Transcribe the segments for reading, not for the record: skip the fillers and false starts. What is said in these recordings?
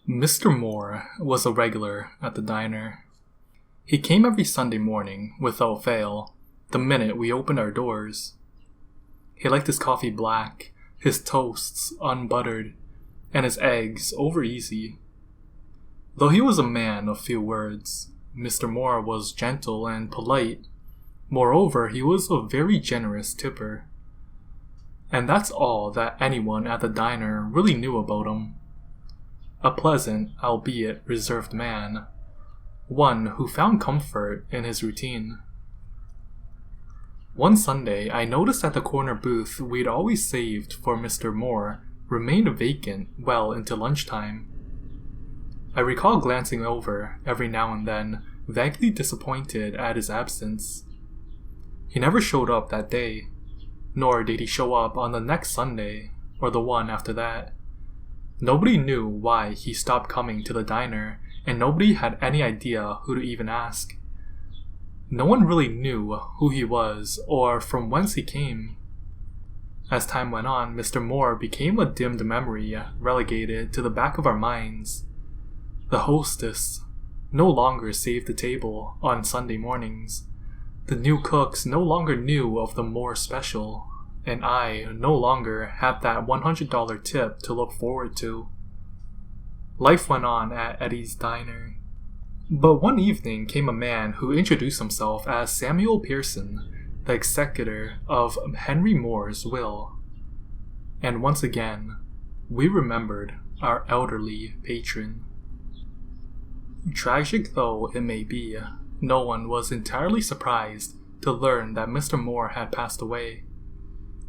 Mr. Moore was a regular at the diner. He came every Sunday morning, without fail, the minute we opened our doors. He liked his coffee black, his toasts unbuttered, and his eggs over easy. Though he was a man of few words, Mr. Moore was gentle and polite. Moreover, he was a very generous tipper. And that's all that anyone at the diner really knew about him. A pleasant, albeit reserved man. One who found comfort in his routine. One Sunday, I noticed that the corner booth we'd always saved for Mr. Moore remained vacant well into lunchtime. I recall glancing over, every now and then, vaguely disappointed at his absence. He never showed up that day, nor did he show up on the next Sunday, or the one after that. Nobody knew why he stopped coming to the diner, and nobody had any idea who to even ask. No one really knew who he was or from whence he came. As time went on, Mr. Moore became a dimmed memory relegated to the back of our minds. The hostess no longer saved the table on Sunday mornings. The new cooks no longer knew of the Moore special, and I no longer had that $100 tip to look forward to. Life went on at Eddie's Diner. But one evening came a man who introduced himself as Samuel Pearson, the executor of Henry Moore's will. And once again, we remembered our elderly patron. Tragic though it may be, no one was entirely surprised to learn that Mr. Moore had passed away.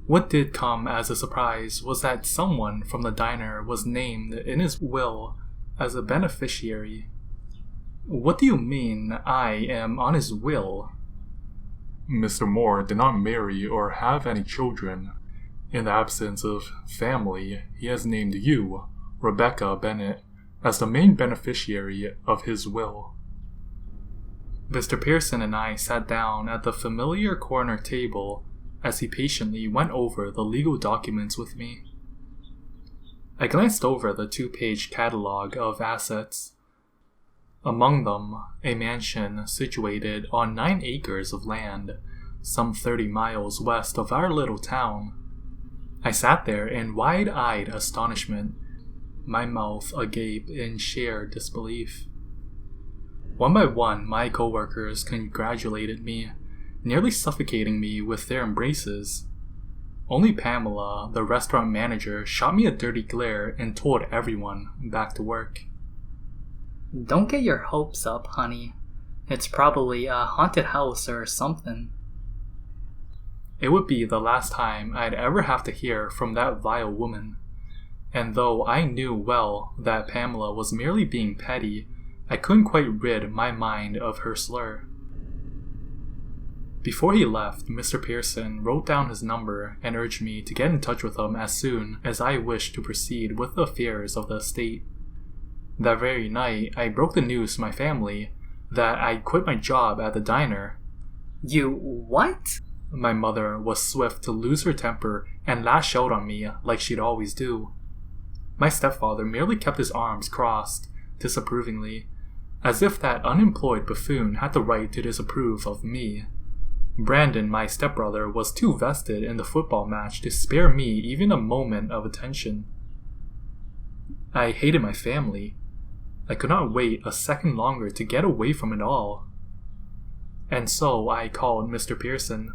What did come as a surprise was that someone from the diner was named in his will as a beneficiary. What do you mean, I am on his will? Mr. Moore did not marry or have any children. In the absence of family, he has named you, Rebecca Bennett, as the main beneficiary of his will. Mr. Pearson and I sat down at the familiar corner table as he patiently went over the legal documents with me. I glanced over the 2-page catalog of assets. Among them, a mansion situated on 9 acres of land, some 30 miles west of our little town. I sat there in wide-eyed astonishment, my mouth agape in sheer disbelief. One by one, my coworkers congratulated me, nearly suffocating me with their embraces. Only Pamela, the restaurant manager, shot me a dirty glare and told everyone back to work. Don't get your hopes up, honey. It's probably a haunted house or something. It would be the last time I'd ever have to hear from that vile woman. And though I knew well that Pamela was merely being petty, I couldn't quite rid my mind of her slur. Before he left, Mr. Pearson wrote down his number and urged me to get in touch with him as soon as I wished to proceed with the affairs of the estate. That very night, I broke the news to my family that I'd quit my job at the diner. You what? My mother was swift to lose her temper and lash out on me like she'd always do. My stepfather merely kept his arms crossed, disapprovingly, as if that unemployed buffoon had the right to disapprove of me. Brandon, my stepbrother, was too vested in the football match to spare me even a moment of attention. I hated my family. I could not wait a second longer to get away from it all. And so I called Mr. Pearson.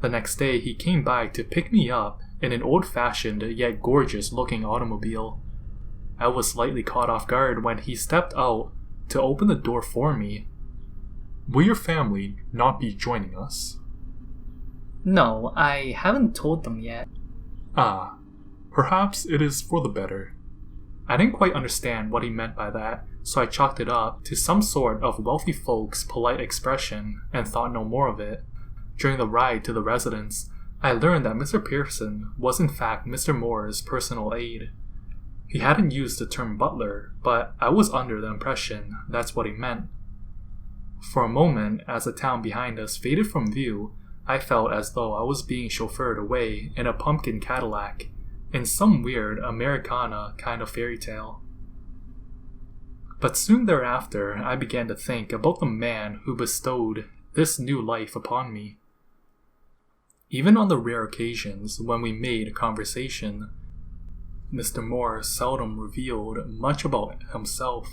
The next day he came by to pick me up in an old-fashioned yet gorgeous-looking automobile. I was slightly caught off guard when he stepped out to open the door for me. Will your family not be joining us? No, I haven't told them yet. Ah, perhaps it is for the better. I didn't quite understand what he meant by that, so I chalked it up to some sort of wealthy folks' polite expression and thought no more of it. During the ride to the residence, I learned that Mr. Pearson was in fact Mr. Moore's personal aide. He hadn't used the term butler, but I was under the impression that's what he meant. For a moment, as the town behind us faded from view, I felt as though I was being chauffeured away in a pumpkin Cadillac, in some weird Americana kind of fairy tale. But soon thereafter, I began to think about the man who bestowed this new life upon me. Even on the rare occasions when we made conversation, Mr. Moore seldom revealed much about himself.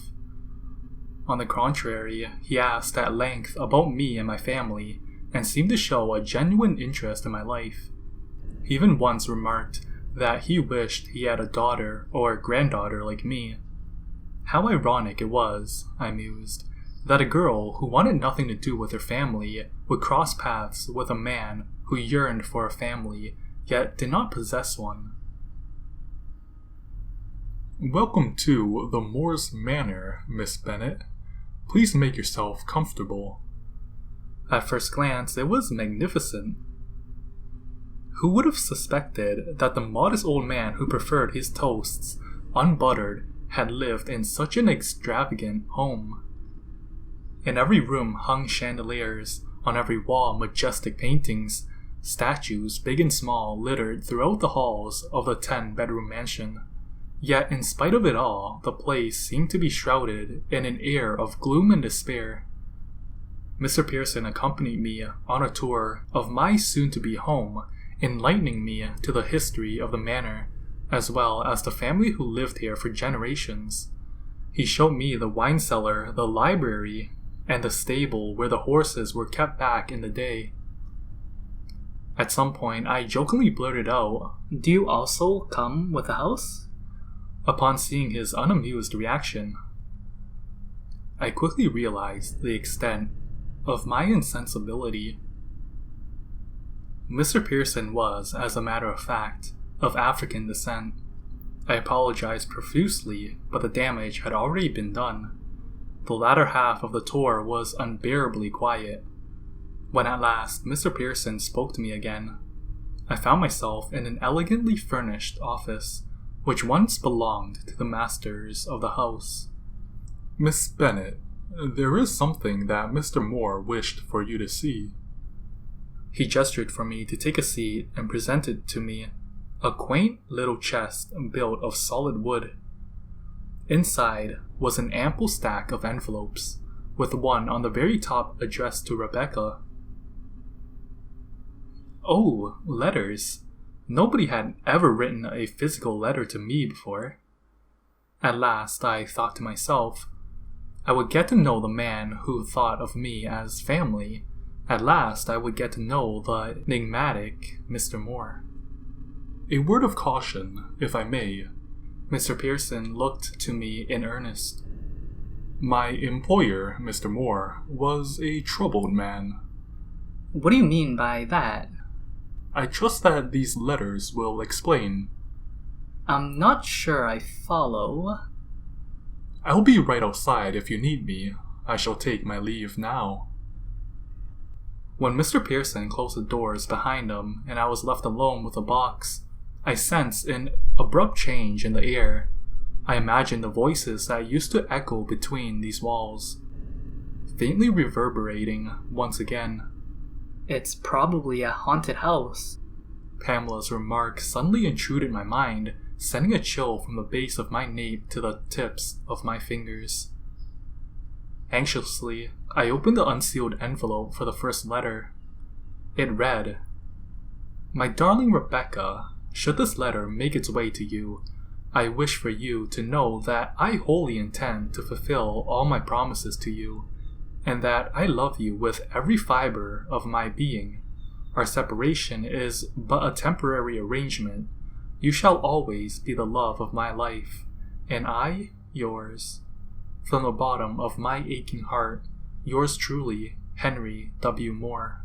On the contrary, he asked at length about me and my family, and seemed to show a genuine interest in my life. He even once remarked that he wished he had a daughter or a granddaughter like me. How ironic it was, I mused, that a girl who wanted nothing to do with her family would cross paths with a man who yearned for a family, yet did not possess one. Welcome to the Moore's Manor, Miss Bennet. Please make yourself comfortable. At first glance, it was magnificent. Who would have suspected that the modest old man who preferred his toasts unbuttered had lived in such an extravagant home? In every room hung chandeliers, on every wall majestic paintings, statues big and small littered throughout the halls of the 10-bedroom mansion. Yet in spite of it all, the place seemed to be shrouded in an air of gloom and despair. Mr. Pearson accompanied me on a tour of my soon-to-be home, enlightening me to the history of the manor, as well as the family who lived here for generations. He showed me the wine cellar, the library, and the stable where the horses were kept back in the day. At some point, I jokingly blurted out, "Do you also come with a house?" Upon seeing his unamused reaction. I quickly realized the extent of my insensibility. Mr. Pearson was, as a matter of fact, of African descent. I apologized profusely, but the damage had already been done. The latter half of the tour was unbearably quiet. When at last Mr. Pearson spoke to me again, I found myself in an elegantly furnished office, which once belonged to the masters of the house. Miss Bennet, there is something that Mr. Moore wished for you to see. He gestured for me to take a seat and presented to me a quaint little chest built of solid wood. Inside was an ample stack of envelopes, with one on the very top addressed to Rebecca. Oh, letters. Nobody had ever written a physical letter to me before. At last, I thought to myself, I would get to know the man who thought of me as family. At last, I would get to know the enigmatic Mr. Moore. A word of caution, if I may. Mr. Pearson looked to me in earnest. My employer, Mr. Moore, was a troubled man. What do you mean by that? I trust that these letters will explain. I'm not sure I follow. I'll be right outside if you need me. I shall take my leave now. When Mr. Pearson closed the doors behind him and I was left alone with the box, I sensed an abrupt change in the air. I imagined the voices that used to echo between these walls, faintly reverberating once again. It's probably a haunted house. Pamela's remark suddenly intruded my mind, sending a chill from the base of my nape to the tips of my fingers. Anxiously, I opened the unsealed envelope for the first letter. It read, "My darling Rebecca, should this letter make its way to you, I wish for you to know that I wholly intend to fulfill all my promises to you, and that I love you with every fiber of my being. Our separation is but a temporary arrangement. You shall always be the love of my life, and I yours. From the bottom of my aching heart, yours truly, Henry W. Moore."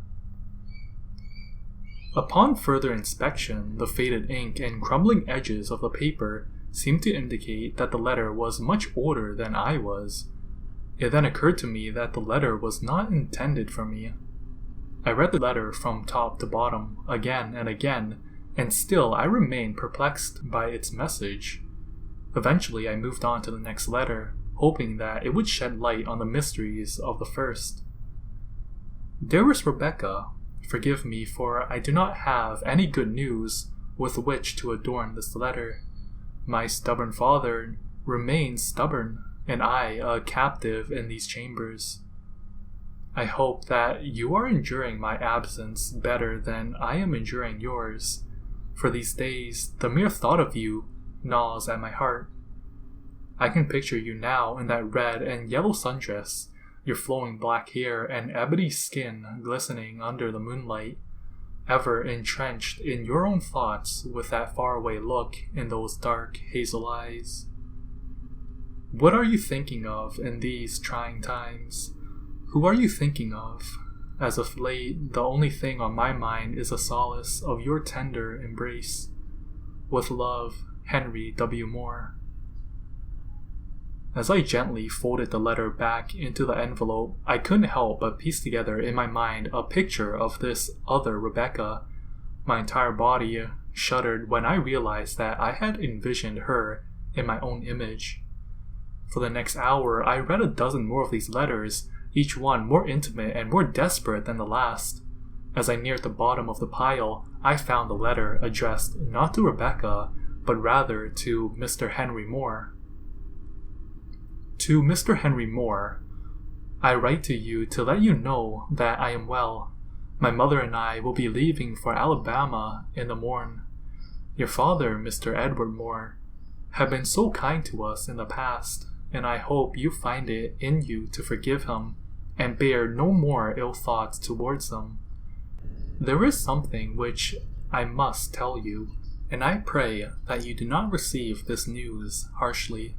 Upon further inspection, the faded ink and crumbling edges of the paper seemed to indicate that the letter was much older than I was. It then occurred to me that the letter was not intended for me. I read the letter from top to bottom, again and again, and still I remained perplexed by its message. Eventually I moved on to the next letter, hoping that it would shed light on the mysteries of the first. "Dearest Rebecca, forgive me, for I do not have any good news with which to adorn this letter. My stubborn father remains stubborn, and I a captive in these chambers. I hope that you are enduring my absence better than I am enduring yours, for these days the mere thought of you gnaws at my heart. I can picture you now in that red and yellow sundress, your flowing black hair and ebony skin glistening under the moonlight, ever entrenched in your own thoughts with that faraway look in those dark hazel eyes. What are you thinking of in these trying times? Who are you thinking of? As of late, the only thing on my mind is the solace of your tender embrace. With love, Henry W. Moore. As I gently folded the letter back into the envelope, I couldn't help but piece together in my mind a picture of this other Rebecca. My entire body shuddered when I realized that I had envisioned her in my own image. For the next hour, I read a dozen more of these letters, each one more intimate and more desperate than the last. As I neared the bottom of the pile, I found the letter addressed not to Rebecca, but rather to Mr. Henry Moore. To Mr. Henry Moore, I write to you to let you know that I am well. My mother and I will be leaving for Alabama in the morn. Your father, Mr. Edward Moore, have been so kind to us in the past, and I hope you find it in you to forgive him and bear no more ill thoughts towards him. There is something which I must tell you, and I pray that you do not receive this news harshly.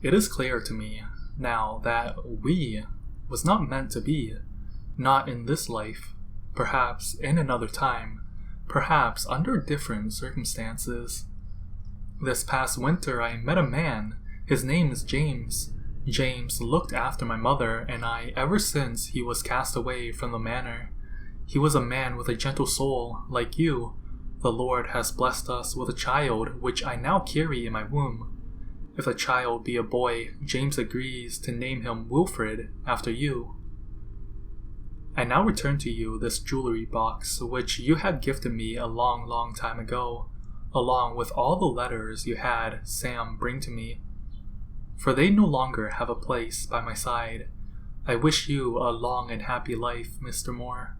It is clear to me now that we was not meant to be, not in this life, perhaps in another time, perhaps under different circumstances. This past winter I met a man. His name is James. James looked after my mother and I ever since he was cast away from the manor. He was a man with a gentle soul, like you. The Lord has blessed us with a child, which I now carry in my womb. If the child be a boy, James agrees to name him Wilfred after you. I now return to you this jewelry box, which you had gifted me a long, long time ago, along with all the letters you had Sam bring to me. For they no longer have a place by my side. I wish you a long and happy life, Mr. Moore.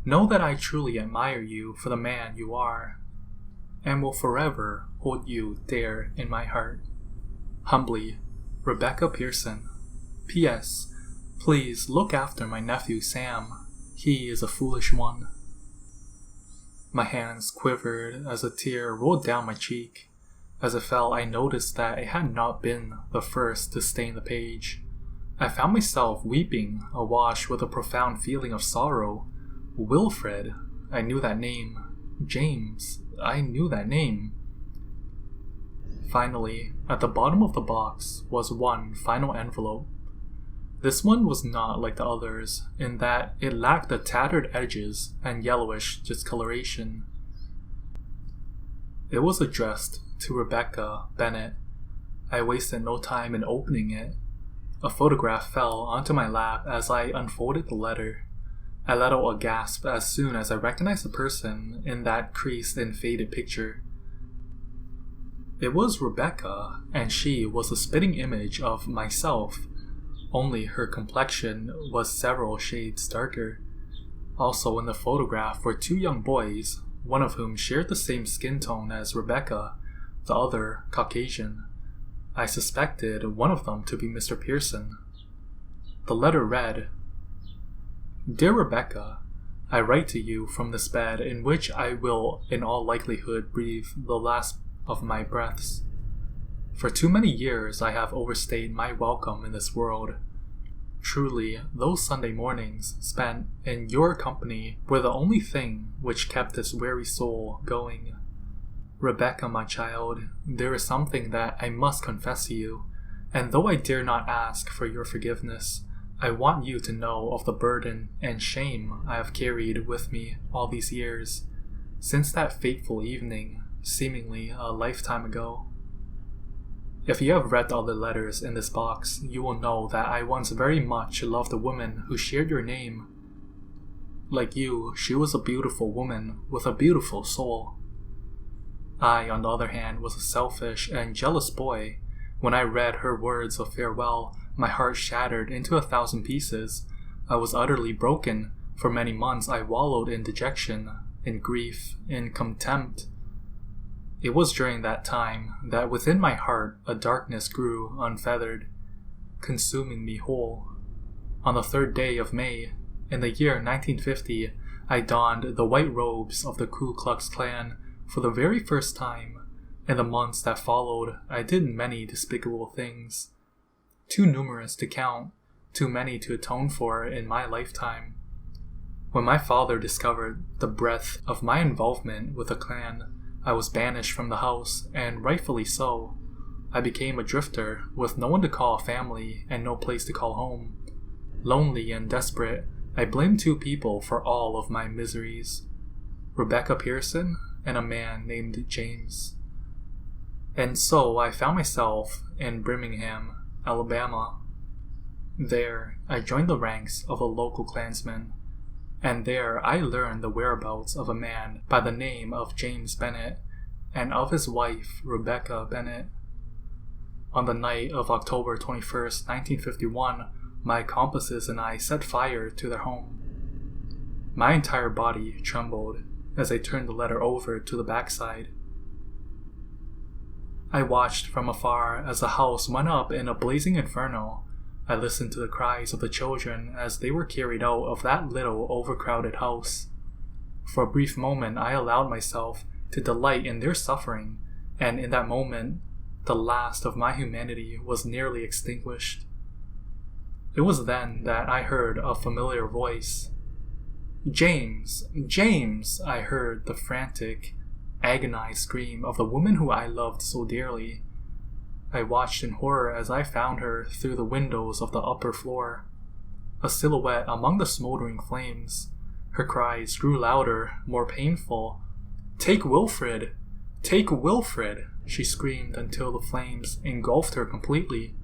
Know that I truly admire you for the man you are, and will forever hold you dear in my heart. Humbly, Rebecca Pearson. P.S. Please look after my nephew Sam. He is a foolish one. My hands quivered as a tear rolled down my cheek. As it fell, I noticed that it had not been the first to stain the page. I found myself weeping, awash with a profound feeling of sorrow. Wilfred, I knew that name. James, I knew that name. Finally, at the bottom of the box was one final envelope. This one was not like the others, in that it lacked the tattered edges and yellowish discoloration. It was addressed to Rebecca Bennett. I wasted no time in opening it. A photograph fell onto my lap as I unfolded the letter. I let out a gasp as soon as I recognized the person in that creased and faded picture. It was Rebecca, and she was a spitting image of myself, only her complexion was several shades darker. Also in the photograph were two young boys, one of whom shared the same skin tone as Rebecca, the other Caucasian. I suspected one of them to be Mr. Pearson. The letter read, Dear Rebecca, I write to you from this bed in which I will in all likelihood breathe the last of my breaths. For too many years I have overstayed my welcome in this world. Truly, those Sunday mornings spent in your company were the only thing which kept this weary soul going. Rebecca, my child, there is something that I must confess to you, and though I dare not ask for your forgiveness, I want you to know of the burden and shame I have carried with me all these years, since that fateful evening, seemingly a lifetime ago. If you have read the other letters in this box, you will know that I once very much loved a woman who shared your name. Like you, she was a beautiful woman with a beautiful soul. I, on the other hand, was a selfish and jealous boy, When I read her words of farewell, my heart shattered into 1,000 pieces. I was utterly broken. For many months I wallowed in dejection, in grief, in contempt. It was during that time that within my heart a darkness grew unfeathered, consuming me whole. On the 3rd day of May, in the year 1950, I donned the white robes of the Ku Klux Klan for the very first time. In the months that followed, I did many despicable things, too numerous to count, too many to atone for in my lifetime. When my father discovered the breadth of my involvement with the Klan, I was banished from the house, and rightfully so. I became a drifter, with no one to call family and no place to call home. Lonely and desperate, I blamed 2 people for all of my miseries: Rebecca Pearson and a man named James. And so I found myself in Birmingham, Alabama. There, I joined the ranks of a local Klansman, and there I learned the whereabouts of a man by the name of James Bennett and of his wife, Rebecca Bennett. On the night of October 21st, 1951, my accomplices and I set fire to their home. My entire body trembled as I turned the letter over to the backside. I watched from afar as the house went up in a blazing inferno. I listened to the cries of the children as they were carried out of that little overcrowded house. For a brief moment I allowed myself to delight in their suffering, and in that moment, the last of my humanity was nearly extinguished. It was then that I heard a familiar voice. "James! James!" I heard the frantic, agonized scream of the woman who I loved so dearly. I watched in horror as I found her through the windows of the upper floor, a silhouette among the smoldering flames. Her cries grew louder, more painful. "Take Wilfred! Take Wilfred!" she screamed until the flames engulfed her completely.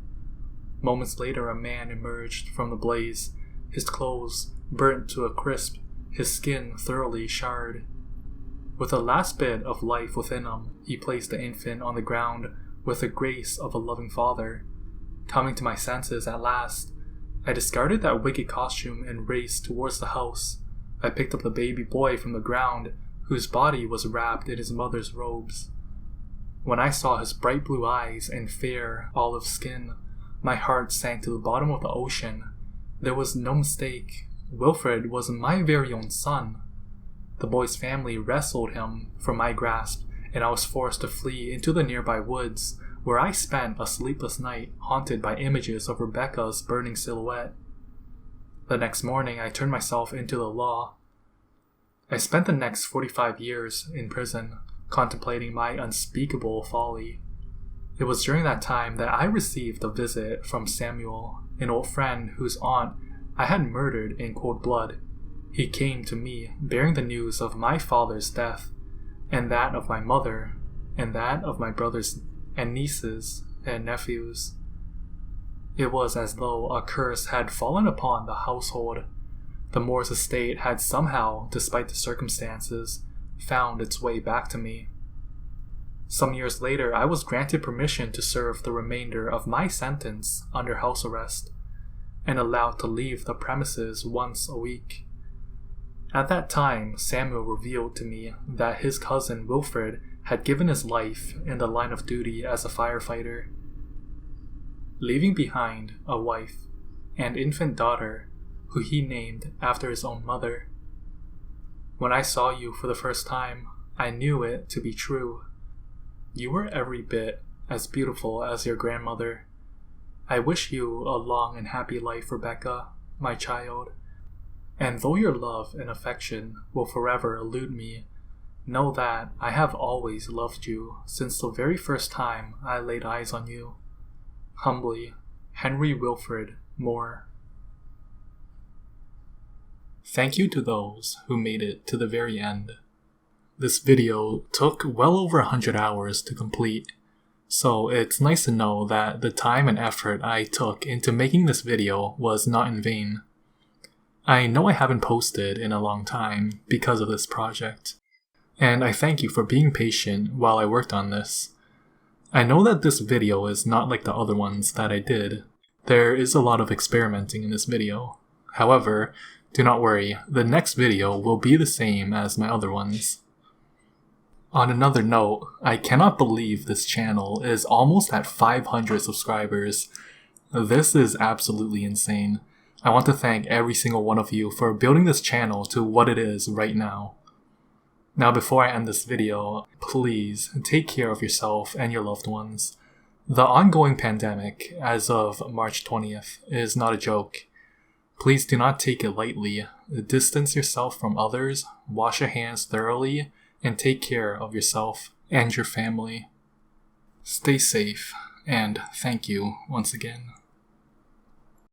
Moments later, a man emerged from the blaze, his clothes burnt to a crisp, his skin thoroughly charred. With the last bit of life within him, he placed the infant on the ground with the grace of a loving father. Coming to my senses at last, I discarded that wicked costume and raced towards the house. I picked up the baby boy from the ground, whose body was wrapped in his mother's robes. When I saw his bright blue eyes and fair olive skin, my heart sank to the bottom of the ocean. There was no mistake. Wilfred was my very own son. The boy's family wrestled him from my grasp, and I was forced to flee into the nearby woods, where I spent a sleepless night haunted by images of Rebecca's burning silhouette. The next morning, I turned myself into the law. I spent the next 45 years in prison, contemplating my unspeakable folly. It was during that time that I received a visit from Samuel, an old friend whose aunt I had murdered in cold blood. He came to me, bearing the news of my father's death, and that of my mother, and that of my brothers and nieces and nephews. It was as though a curse had fallen upon the household. The Moore's estate had somehow, despite the circumstances, found its way back to me. Some years later, I was granted permission to serve the remainder of my sentence under house arrest, and allowed to leave the premises once a week. At that time, Samuel revealed to me that his cousin Wilfred had given his life in the line of duty as a firefighter, leaving behind a wife and infant daughter who he named after his own mother. When I saw you for the first time, I knew it to be true. You were every bit as beautiful as your grandmother. I wish you a long and happy life, Rebecca, my child. And though your love and affection will forever elude me, know that I have always loved you since the very first time I laid eyes on you. Humbly, Henry Wilfred Moore. Thank you to those who made it to the very end. This video took well over 100 hours to complete, so it's nice to know that the time and effort I took into making this video was not in vain. I know I haven't posted in a long time because of this project, and I thank you for being patient while I worked on this. I know that this video is not like the other ones that I did. There is a lot of experimenting in this video. However, do not worry, the next video will be the same as my other ones. On another note, I cannot believe this channel is almost at 500 subscribers. This is absolutely insane. I want to thank every single one of you for building this channel to what it is right now. Now before I end this video, please take care of yourself and your loved ones. The ongoing pandemic, as of March 20th, is not a joke. Please do not take it lightly. Distance yourself from others, wash your hands thoroughly, and take care of yourself and your family. Stay safe, and thank you once again.